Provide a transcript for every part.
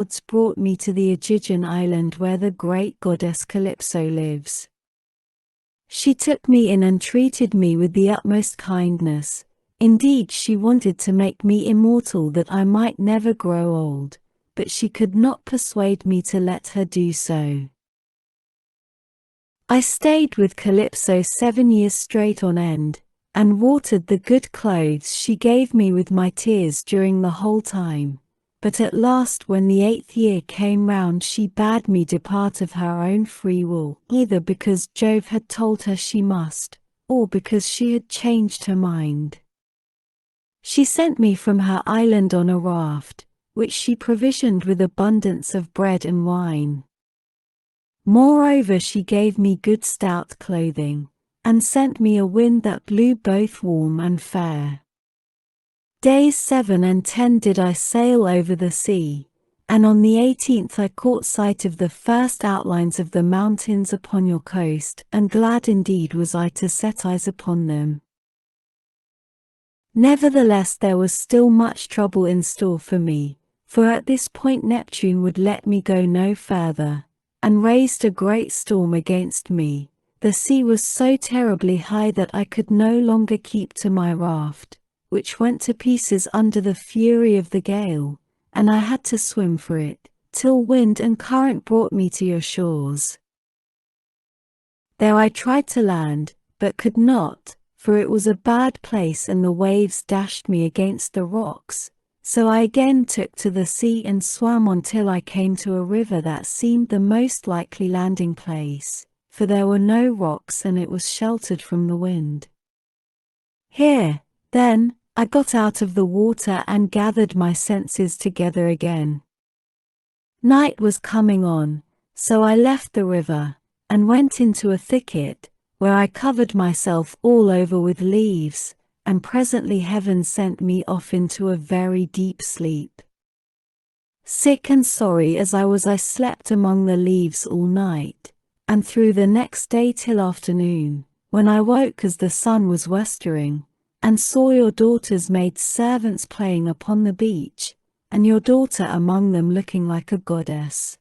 gods brought me to the Aegean island where the great goddess Calypso lives. She took me in and treated me with the utmost kindness. Indeed, she wanted to make me immortal that I might never grow old, but she could not persuade me to let her do so. I stayed with Calypso 7 years straight on end, and watered the good clothes she gave me with my tears during the whole time. But at last, when the 8th year came round, she bade me depart of her own free will, either because Jove had told her she must, or because she had changed her mind. She sent me from her island on a raft, which she provisioned with abundance of bread and wine. Moreover, she gave me good stout clothing, and sent me a wind that blew both warm and fair. Days 7 and 10 did I sail over the sea, and on the 18th I caught sight of the first outlines of the mountains upon your coast, and glad indeed was I to set eyes upon them. Nevertheless, there was still much trouble in store for me, for at this point Neptune would let me go no further, and raised a great storm against me. The sea was so terribly high that I could no longer keep to my raft, which went to pieces under the fury of the gale, and I had to swim for it, till wind and current brought me to your shores. There I tried to land, but could not, for it was a bad place and the waves dashed me against the rocks. So I again took to the sea and swam until I came to a river that seemed the most likely landing place, for there were no rocks and it was sheltered from the wind. Here, then, I got out of the water and gathered my senses together again. Night was coming on, so I left the river, and went into a thicket, where I covered myself all over with leaves, and presently heaven sent me off into a very deep sleep. Sick and sorry as I was, I slept among the leaves all night, and through the next day till afternoon, when I woke as the sun was westering, and saw your daughter's maid servants playing upon the beach, and your daughter among them looking like a goddess.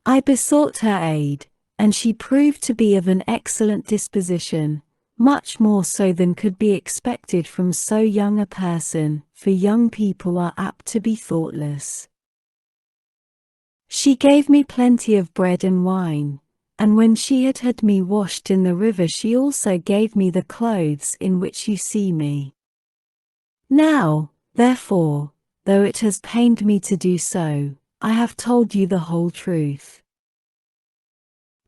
I besought her aid, and she proved to be of an excellent disposition, much more so than could be expected from so young a person, for young people are apt to be thoughtless. She gave me plenty of bread and wine, and when she had had me washed in the river, she also gave me the clothes in which you see me. Now, therefore, though it has pained me to do so, I have told you the whole truth.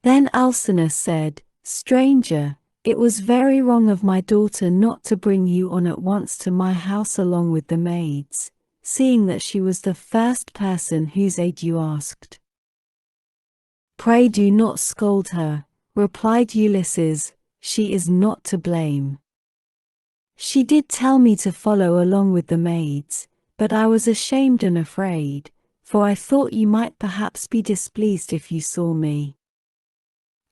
Then Alcinous said, Stranger, it was very wrong of my daughter not to bring you on at once to my house along with the maids, seeing that she was the first person whose aid you asked. Pray do not scold her, replied Ulysses, she is not to blame. She did tell me to follow along with the maids, but I was ashamed and afraid, for I thought you might perhaps be displeased if you saw me.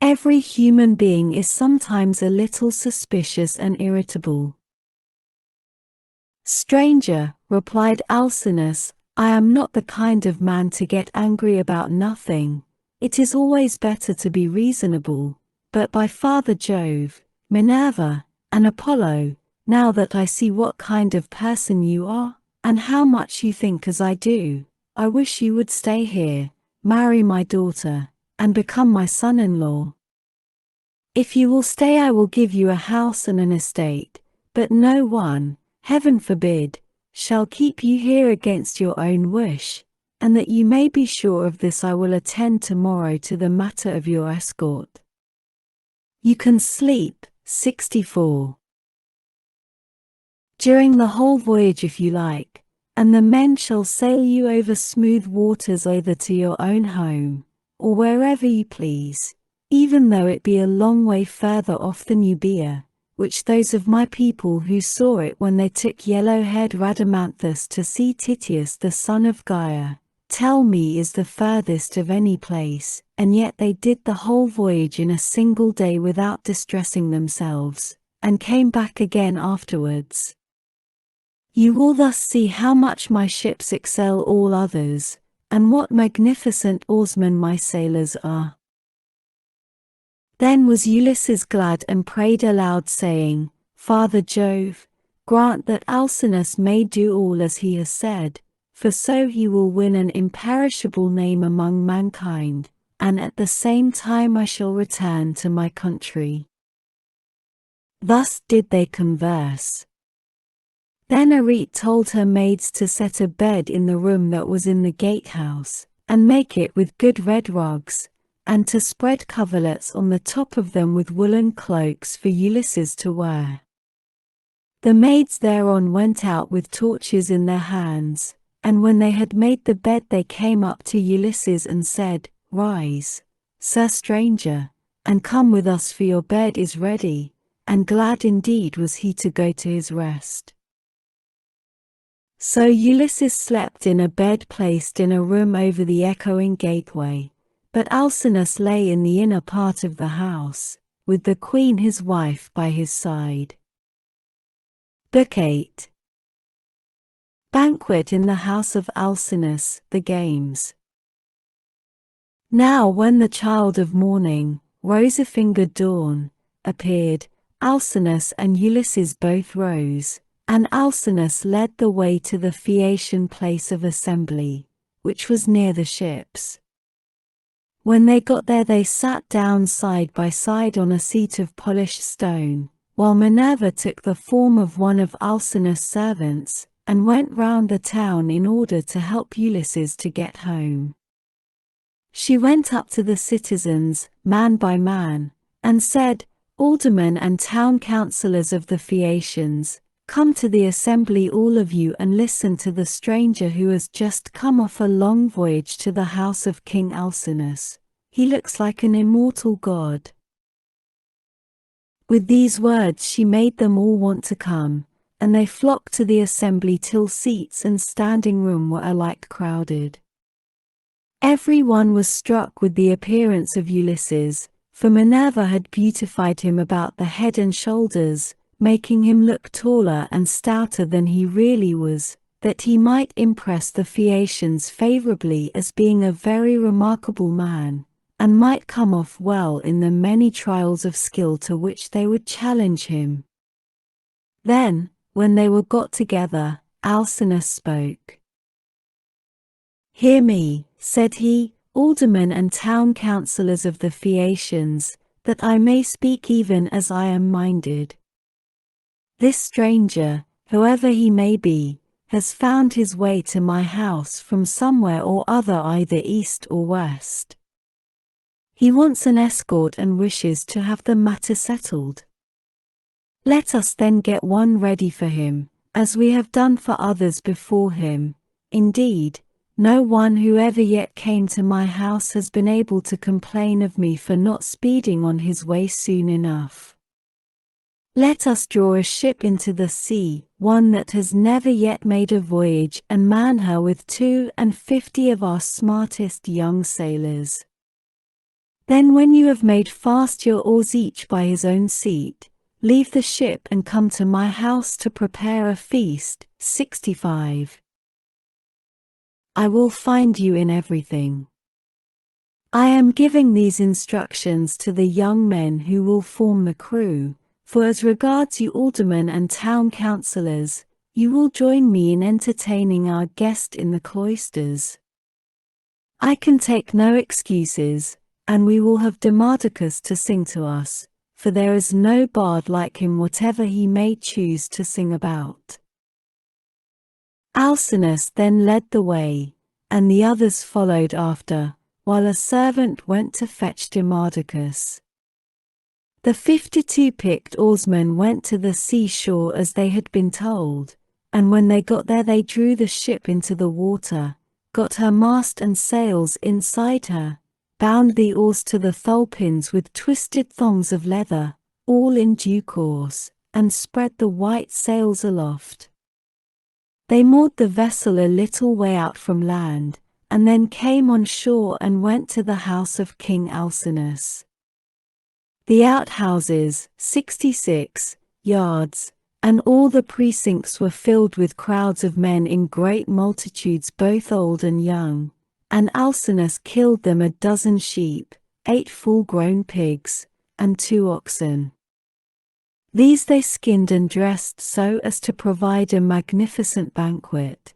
Every human being is sometimes a little suspicious and irritable. Stranger, replied Alcinous, I am not the kind of man to get angry about nothing. It is always better to be reasonable, but by Father Jove, Minerva, and Apollo, now that I see what kind of person you are, and how much you think as I do, I wish you would stay here, marry my daughter, and become my son-in-law. If you will stay, I will give you a house and an estate, but no one, heaven forbid, shall keep you here against your own wish, and that you may be sure of this, I will attend tomorrow to the matter of your escort. You can sleep. 64. During the whole voyage if you like, and the men shall sail you over smooth waters either to your own home, or wherever you please, even though it be a long way further off than Euboea, which those of my people who saw it when they took yellow-haired Rhadamanthus to see Tityus the son of Gaia, tell me is the furthest of any place, and yet they did the whole voyage in a single day without distressing themselves, and came back again afterwards. You will thus see how much my ships excel all others, and what magnificent oarsmen my sailors are." Then was Ulysses glad and prayed aloud, saying, "Father Jove, grant that Alcinous may do all as he has said, for so he will win an imperishable name among mankind, and at the same time I shall return to my country." Thus did they converse. Then Arete told her maids to set a bed in the room that was in the gatehouse, and make it with good red rugs, and to spread coverlets on the top of them with woolen cloaks for Ulysses to wear. The maids thereon went out with torches in their hands, and when they had made the bed they came up to Ulysses and said, "Rise, Sir stranger, and come with us, for your bed is ready," and glad indeed was he to go to his rest. So Ulysses slept in a bed placed in a room over the echoing gateway, but Alcinous lay in the inner part of the house, with the queen his wife by his side. Book 8. Banquet in the House of Alcinous, the Games. Now when the child of morning, rosy-fingered dawn, appeared, Alcinous and Ulysses both rose, and Alcinous led the way to the Phaeacian place of assembly, which was near the ships. When they got there they sat down side by side on a seat of polished stone, while Minerva took the form of one of Alcinous' servants, and went round the town in order to help Ulysses to get home. She went up to the citizens, man by man, and said, "Aldermen and town councillors of the Phaeacians, come to the assembly all of you and listen to the stranger who has just come off a long voyage to the house of King Alcinous. He looks like an immortal god." With these words she made them all want to come, and they flocked to the assembly till seats and standing room were alike crowded. Every one was struck with the appearance of Ulysses, for Minerva had beautified him about the head and shoulders, making him look taller and stouter than he really was, that he might impress the Phaeacians favorably as being a very remarkable man, and might come off well in the many trials of skill to which they would challenge him. Then, when they were got together, Alcinous spoke. "Hear me," said he, "aldermen and town councillors of the Phaeacians, that I may speak even as I am minded. This stranger, whoever he may be, has found his way to my house from somewhere or other, either east or west. He wants an escort and wishes to have the matter settled. Let us then get one ready for him, as we have done for others before him. Indeed, no one who ever yet came to my house has been able to complain of me for not speeding on his way soon enough. Let us draw a ship into the sea, one that has never yet made a voyage, and man her with 52 of our smartest young sailors. Then when you have made fast your oars each by his own seat, leave the ship and come to my house to prepare a feast." 65. I will find you in everything. I am giving these instructions to the young men who will form the crew, for as regards you aldermen and town councillors, you will join me in entertaining our guest in the cloisters. I can take no excuses, and we will have Demodocus to sing to us, for there is no bard like him whatever he may choose to sing about. Alcinous then led the way, and the others followed after, while a servant went to fetch Demodocus. The 52 picked oarsmen went to the seashore as they had been told, and when they got there they drew the ship into the water, got her mast and sails inside her, bound the oars to the thole-pins with twisted thongs of leather, all in due course, and spread the white sails aloft. They moored the vessel a little way out from land, and then came on shore and went to the house of King Alcinous. The outhouses, 66 yards, and all the precincts were filled with crowds of men in great multitudes, both old and young, and Alcinous killed them 12 sheep, 8 full-grown pigs, and 2 oxen. These they skinned and dressed so as to provide a magnificent banquet.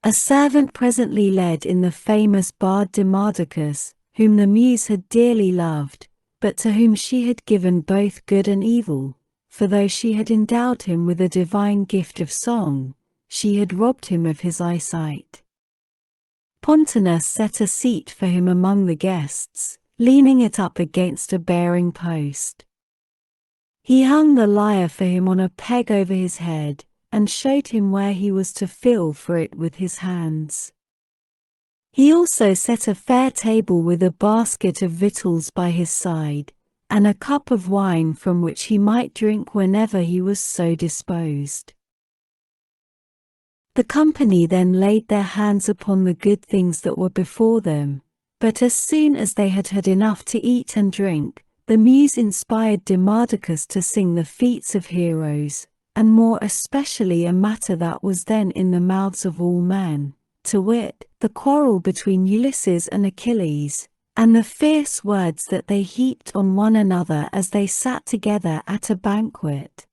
A servant presently led in the famous bard Demodocus, whom the Muse had dearly loved, but to whom she had given both good and evil, for though she had endowed him with a divine gift of song, she had robbed him of his eyesight. Pontonous set a seat for him among the guests, leaning it up against a bearing post. He hung the lyre for him on a peg over his head, and showed him where he was to feel for it with his hands. He also set a fair table with a basket of victuals by his side, and a cup of wine from which he might drink whenever he was so disposed. The company then laid their hands upon the good things that were before them, but as soon as they had had enough to eat and drink, the Muse inspired Demodocus to sing the feats of heroes, and more especially a matter that was then in the mouths of all men, to wit, the quarrel between Ulysses and Achilles, and the fierce words that they heaped on one another as they sat together at a banquet.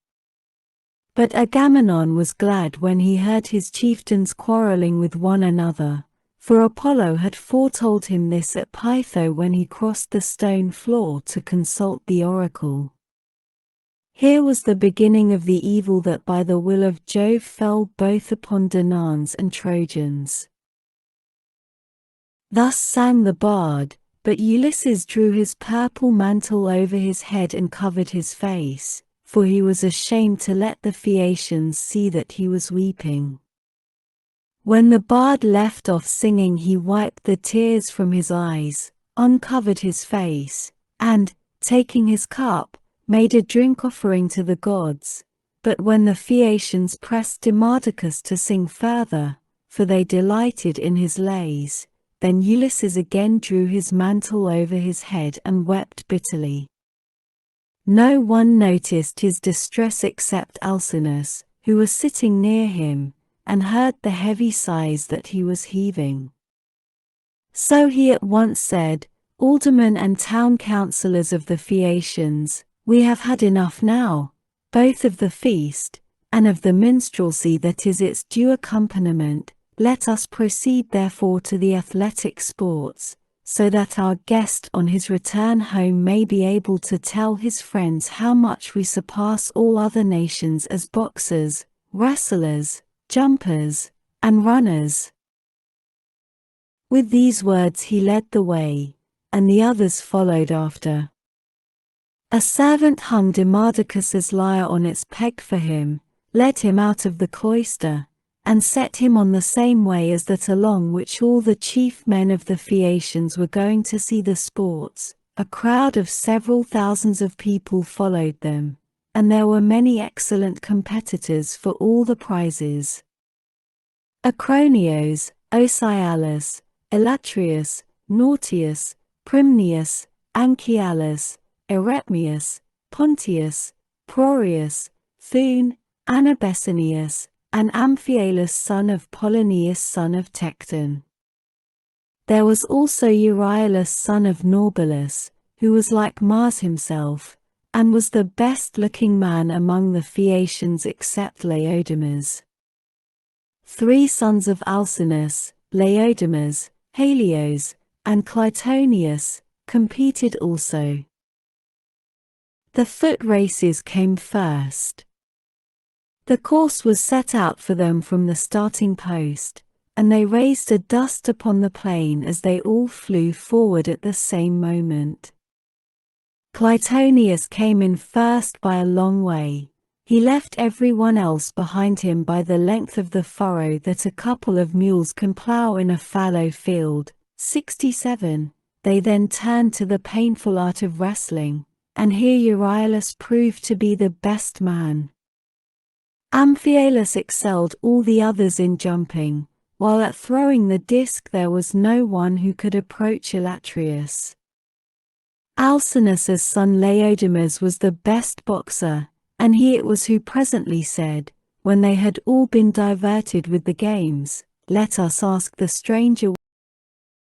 But Agamemnon was glad when he heard his chieftains quarreling with one another, for Apollo had foretold him this at Pytho when he crossed the stone floor to consult the oracle. Here was the beginning of the evil that by the will of Jove fell both upon Danaans and Trojans. Thus sang the bard, but Ulysses drew his purple mantle over his head and covered his face, for he was ashamed to let the Phaeacians see that he was weeping. When the bard left off singing, he wiped the tears from his eyes, uncovered his face, and, taking his cup, made a drink offering to the gods. But when the Phaeacians pressed Demodocus to sing further, for they delighted in his lays, then Ulysses again drew his mantle over his head and wept bitterly. No one noticed his distress except Alcinous, who was sitting near him, and heard the heavy sighs that he was heaving. So he at once said, "Aldermen and town councillors of the Phaeacians, we have had enough now, both of the feast, and of the minstrelsy that is its due accompaniment. Let us proceed therefore to the athletic sports, so that our guest on his return home may be able to tell his friends how much we surpass all other nations as boxers, wrestlers, jumpers, and runners." With these words he led the way, and the others followed after. A servant hung Demodocus's lyre on its peg for him, led him out of the cloister, and set him on the same way as that along which all the chief men of the Phaeacians were going to see the sports. A crowd of several thousands of people followed them, and there were many excellent competitors for all the prizes. Acronios, Ocyalus, Elatrius, Nautius, Primnius, Anchialus, Erepmius, Pontius, Prorius, Thune, Anabessanius, and Amphialus son of Polonius son of Tecton. There was also Euryalus son of Norbalus, who was like Mars himself, and was the best-looking man among the Phaeacians except Laodamas. 3 sons of Alcinous, Laodamas, Helios, and Clytonius, competed also. The foot races came first. The course was set out for them from the starting post, and they raised a dust upon the plain as they all flew forward at the same moment. Clytonius came in first by a long way. He left everyone else behind him by the length of the furrow that a couple of mules can plough in a fallow field. 67. They then turned to the painful art of wrestling, and here Euryalus proved to be the best man. Amphialus excelled all the others in jumping, while at throwing the disc there was no one who could approach Elatrius. Alcinous's son Laodamas was the best boxer, and he it was who presently said, when they had all been diverted with the games, Let us ask the stranger